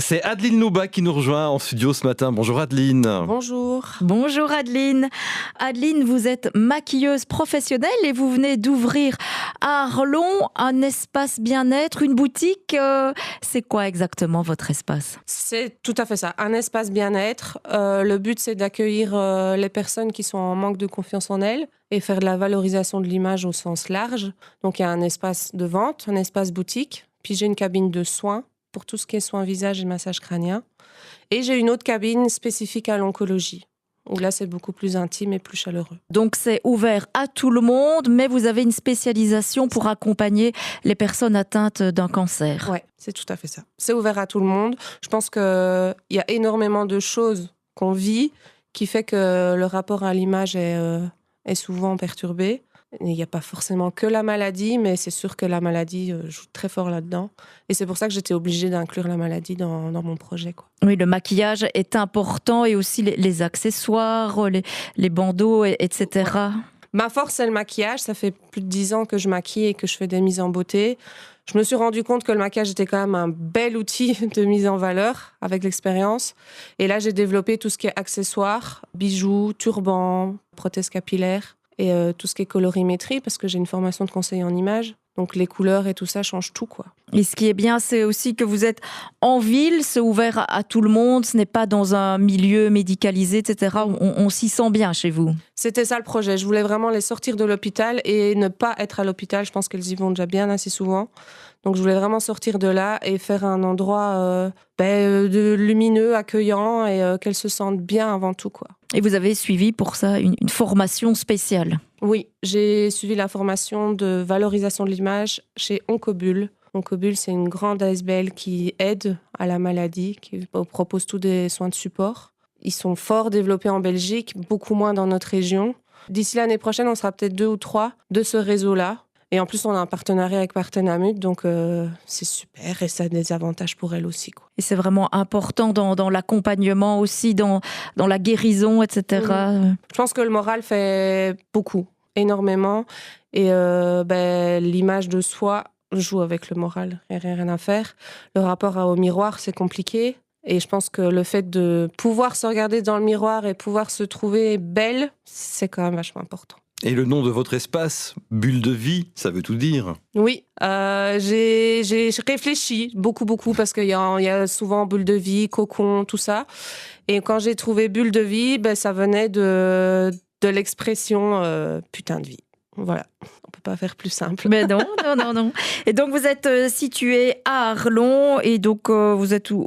C'est Adeline Louba qui nous rejoint en studio ce matin. Bonjour Adeline. Bonjour. Bonjour Adeline. Adeline, vous êtes maquilleuse professionnelle et vous venez d'ouvrir à Arlon un espace bien-être, une boutique. C'est quoi exactement votre espace ? C'est tout à fait ça, un espace bien-être. Le but, c'est d'accueillir les personnes qui sont en manque de confiance en elles et faire de la valorisation de l'image au sens large. Donc, il y a un espace de vente, un espace boutique, puis j'ai une cabine de soins pour tout ce qui est soins visage et massage crânien. Et j'ai une autre cabine spécifique à l'oncologie, où là, c'est beaucoup plus intime et plus chaleureux. Donc, c'est ouvert à tout le monde, mais vous avez une spécialisation pour accompagner les personnes atteintes d'un cancer. Oui, c'est tout à fait ça. C'est ouvert à tout le monde. Je pense qu'il y a énormément de choses qu'on vit qui fait que le rapport à l'image est souvent perturbé. Il n'y a pas forcément que la maladie, mais c'est sûr que la maladie joue très fort là-dedans. Et c'est pour ça que j'étais obligée d'inclure la maladie dans mon projet, quoi. Oui, le maquillage est important et aussi les accessoires, les bandeaux, etc. Ouais. Ma force, c'est le maquillage. Ça fait plus de 10 ans que je maquille et que je fais des mises en beauté. Je me suis rendu compte que le maquillage était quand même un bel outil de mise en valeur avec l'expérience. Et là, j'ai développé tout ce qui est accessoires, bijoux, turbans, prothèses capillaires. Et tout ce qui est colorimétrie, parce que j'ai une formation de conseiller en images. Donc les couleurs et tout ça change tout, quoi. Et ce qui est bien, c'est aussi que vous êtes en ville, c'est ouvert à tout le monde, ce n'est pas dans un milieu médicalisé, etc. On s'y sent bien chez vous. C'était ça le projet. Je voulais vraiment les sortir de l'hôpital et ne pas être à l'hôpital. Je pense qu'elles y vont déjà bien assez souvent. Donc je voulais vraiment sortir de là et faire un endroit de lumineux, accueillant et qu'elles se sentent bien avant tout, quoi. Et vous avez suivi pour ça une formation spéciale ? Oui, j'ai suivi la formation de valorisation de l'image chez Oncobule. Oncobule, c'est une grande ASBL qui aide à la maladie, qui propose tous des soins de support. Ils sont fort développés en Belgique, beaucoup moins dans notre région. D'ici l'année prochaine, on sera peut-être 2 ou 3 de ce réseau-là. Et en plus, on a un partenariat avec Partenamut, donc c'est super et ça a des avantages pour elles aussi, quoi. Et c'est vraiment important dans l'accompagnement aussi, dans la guérison, etc. Je pense que le moral fait beaucoup, énormément. Et l'image de soi joue avec le moral, il n'y a rien à faire. Le rapport au miroir, c'est compliqué. Et je pense que le fait de pouvoir se regarder dans le miroir et pouvoir se trouver belle, c'est quand même vachement important. Et le nom de votre espace, Bulle de vie, ça veut tout dire. Oui, j'ai réfléchi beaucoup, parce qu'il y a souvent Bulle de vie, cocon, tout ça. Et quand j'ai trouvé Bulle de vie, ça venait de l'expression putain de vie. Voilà, on peut pas faire plus simple. Mais non. Et donc vous êtes situé à Arlon et donc vous êtes ouvert